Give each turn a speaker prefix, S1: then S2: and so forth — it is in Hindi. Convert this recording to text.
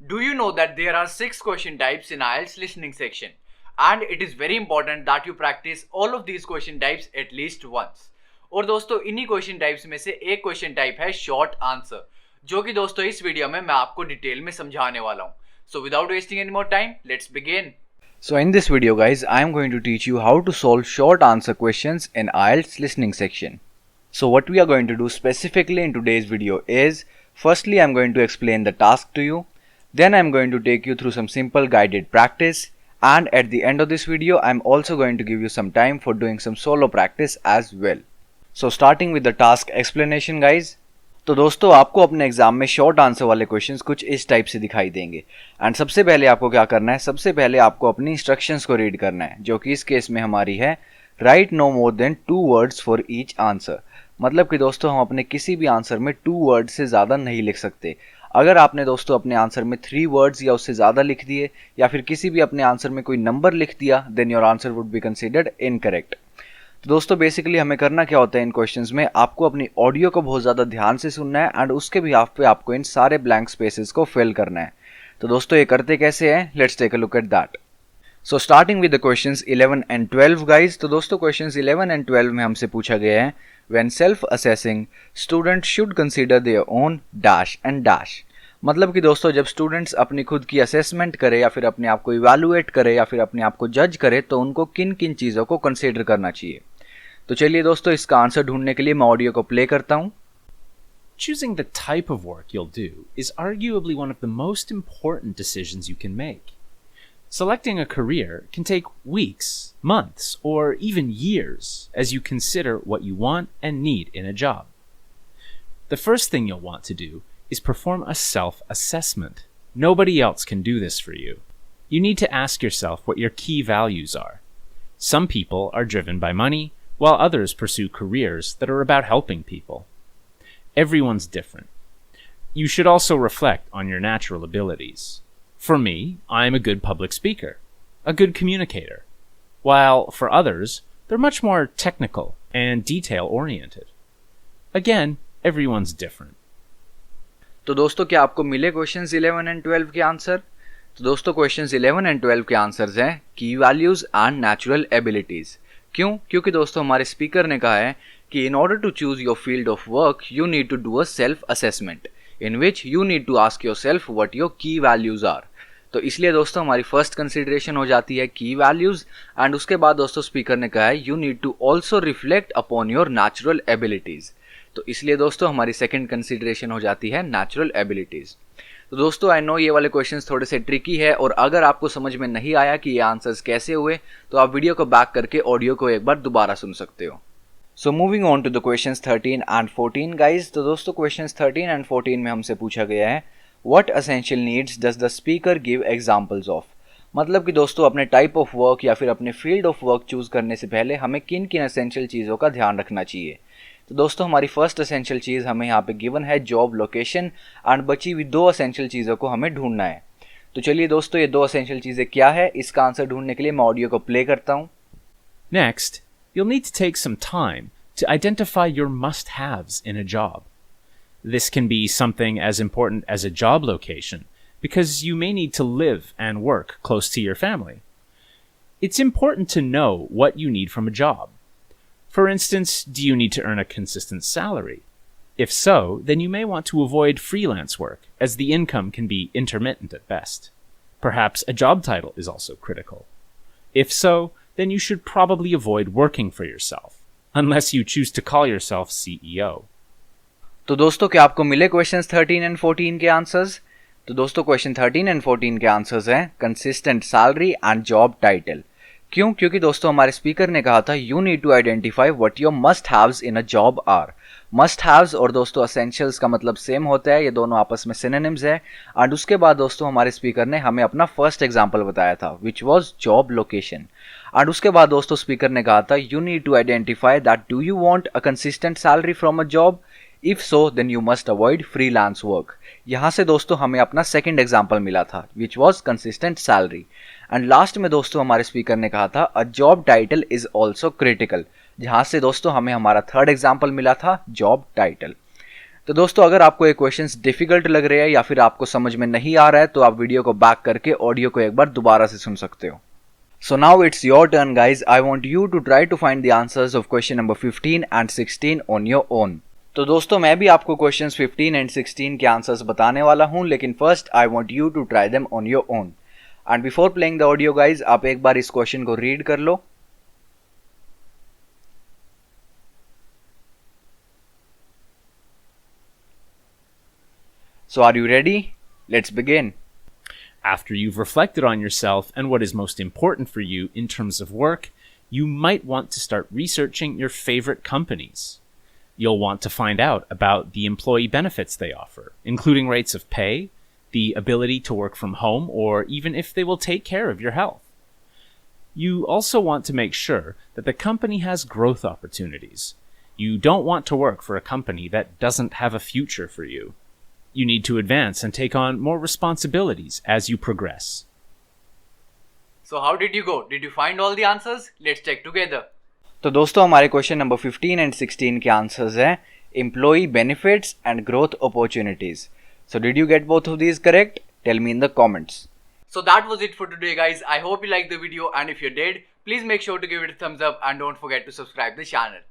S1: Do you know that there are 6 question types in IELTS listening section? And it is very important that you practice all of these question types at least once. और दोस्तों इन्हीं क्वेश्चन टाइप्स में से एक क्वेश्चन टाइप है शॉर्ट आंसर, जो कि दोस्तों इस वीडियो में मैं आपको डिटेल में समझाने वाला हूँ. So without wasting any more time, let's begin. So in this video guys, I am going to teach you how to solve short answer questions in IELTS listening section. So what we are going to do specifically in today's video is, firstly I am going to explain the task to you. Then I am going to take you through some simple guided practice, and at the end of this video I am also going to give you some time for doing some solo practice as well. So starting with the task explanation guys. तो दोस्तों आपको अपने एग्जाम में शॉर्ट आंसर वाले क्वेश्चंस कुछ इस टाइप से दिखाई देंगे. एंड सबसे पहले आपको क्या करना है, सबसे पहले आपको अपनी इंस्ट्रक्शंस को रीड करना है, जो कि इस केस में हमारी है write no more than 2 words for each answer. मतलब कि दोस्तों हम अपने किसी भी आंसर में 2 वर्ड से ज़्यादा नहीं लिख सकते. अगर आपने दोस्तों अपने आंसर में 3 वर्ड्स या उससे ज़्यादा लिख दिए या फिर किसी भी अपने आंसर में कोई नंबर लिख दिया, then your answer would be considered incorrect. तो दोस्तों बेसिकली हमें करना क्या होता है इन क्वेश्चंस में, आपको अपनी ऑडियो को बहुत ज़्यादा ध्यान से सुनना है एंड उसके बिहाफ पे आपको इन सारे ब्लैंक स्पेसेस को फिल करना है. तो दोस्तों ये करते कैसे हैं, let's take a look at that. So starting with the questions 11 and 12 guys. तो दोस्तों क्वेश्चंस 11 एंड 12 में हमसे पूछा गया है when self assessing student should consider their own dash and dash. मतलब कि दोस्तों जब स्टूडेंट्स अपनी खुद की असेसमेंट करे या फिर अपने आप को इवैल्यूएट करे या फिर अपने आप को जज करे, तो उनको किन किन चीज़ों को कंसीडर करना चाहिए. तो चलिए दोस्तों इसका आंसर ढूंढने के लिए मैं ऑडियो को प्ले करता हूं.
S2: Choosing the type of work you'll do is arguably one of the most important decisions you can make. Selecting a career can take weeks, months, or even years as you consider what you want and need in a job. The first thing you'll want to do is perform a self-assessment. Nobody else can do this for you. You need to ask yourself what your key values are. Some people are driven by money, while others pursue careers that are about helping people. Everyone's different. You should also reflect on your natural abilities. For me, I am a good public speaker, a good communicator, while for others, they're much more technical and detail-oriented. Again, everyone's different.
S1: तो दोस्तों क्या आपको मिले क्वेश्चंस 11 एंड 12 के आंसर? तो दोस्तों क्वेश्चंस 11 एंड 12 के आंसर्स हैं की वैल्यूज एंड नेचुरल एबिलिटीज. क्यों? क्योंकि दोस्तों हमारे स्पीकर ने कहा है कि in order to choose your field of work you need to do a self assessment in which you need to ask yourself what your key values are. तो इसलिए दोस्तों हमारी फर्स्ट कंसिडरेशन हो जाती है की वैल्यूज, एंड उसके बाद दोस्तों स्पीकर ने कहा है you need to also reflect upon your natural abilities. तो इसलिए दोस्तों हमारी सेकेंड कंसिडरेशन हो जाती है नेचुरल एबिलिटीज. तो दोस्तों आई नो ये वाले क्वेश्चंस थोड़े से ट्रिकी है, और अगर आपको समझ में नहीं आया कि ये आंसर्स कैसे हुए, तो आप वीडियो को बैक करके ऑडियो को एक बार दोबारा सुन सकते हो. So moving on to the questions 13 and 14 guys. तो दोस्तों क्वेश्चंस 13 एंड 14 में हमसे पूछा गया है what essential needs does the speaker give examples of. मतलब कि दोस्तों अपने टाइप ऑफ वर्क या फिर अपने फील्ड ऑफ वर्क चूज करने से पहले हमें किन किन एसेंशियल चीज़ों का ध्यान रखना चाहिए. तो दोस्तों हमारी फर्स्ट एसेंशियल चीज़ हमें यहाँ पे गिवन है जॉब लोकेशन, एंड बची हुई 2 एसेंशियल चीज़ों को हमें ढूंढना है. तो चलिए दोस्तों ये 2 एसेंशियल चीज़ें क्या है, इसका आंसर ढूंढने के लिए मैं ऑडियो को प्ले करता हूँ.
S2: Next, you'll need to take some time to identify your must-haves in a job. This can be something as important as a job location, because you may need to live and work close to your family. It's important to know what you need from a job. For instance, do you need to earn a consistent salary? If so, then you may want to avoid freelance work, as the income can be intermittent at best. Perhaps a job title is also critical. If so, then you should probably avoid working for yourself, unless you choose to call yourself CEO.
S1: तो दोस्तों क्या आपको मिले क्वेश्चंस 13 एंड 14 के आंसर्स? तो दोस्तों क्वेश्चन 13 एंड 14 के आंसर्स हैं consistent salary and job title. क्यों? क्योंकि दोस्तों हमारे स्पीकर ने कहा था you need to identify what your must haves in a job are. Must haves और दोस्तों एसेंशियल्स का मतलब सेम होता है, ये दोनों आपस में सिनोनिम्स है. एंड उसके बाद दोस्तों हमारे स्पीकर ने हमें अपना फर्स्ट एग्जांपल बताया था which was job location. And उसके बाद दोस्तों स्पीकर ने कहा था you need to identify that do you want a consistent salary from a job. If so then you must avoid freelance work. यहाँ से दोस्तों हमें अपना सेकंड एग्जांपल मिला था which was consistent salary. And last में दोस्तों हमारे स्पीकर ने कहा था a job title is also critical, जहाँ से दोस्तों हमें हमारा थर्ड एग्जांपल मिला था जॉब टाइटल. तो दोस्तों अगर आपको ये क्वेश्चंस डिफिकल्ट लग रहे हैं या फिर आपको समझ में नहीं आ रहा है तो आप वीडियो को बैक करके ऑडियो को एक बार दोबारा से सुन सकते हो. So now it's your turn guys. I want you to try to find the answers of question number 15 and 16 on your own. तो दोस्तों मैं भी आपको questions 15 and 16 के आंसर्स बताने वाला हूं, लेकिन first I want you to try them on your own. And before playing the audio guys, आप एक बार इस क्वेश्चन को रीड कर लो. So are you ready? Let's begin.
S2: After you've reflected on yourself and what is most important for you in terms of work, you might want to start researching your favorite companies. You'll want to find out about the employee benefits they offer, including rates of pay, the ability to work from home, or even if they will take care of your health. You also want to make sure that the company has growth opportunities. You don't want to work for a company that doesn't have a future for you. You need to advance and take on more responsibilities as you progress.
S1: So how did you go? Did you find all the answers? Let's check together. तो दोस्तों हमारे क्वेश्चन नंबर 15 एंड 16 के आंसर्स हैं employee benefits and growth opportunities. So did you get both of these correct? Tell me in the comments. So that was it for today guys. I hope you liked the video, and if you did, please make sure to give it a thumbs up and don't forget to subscribe the channel.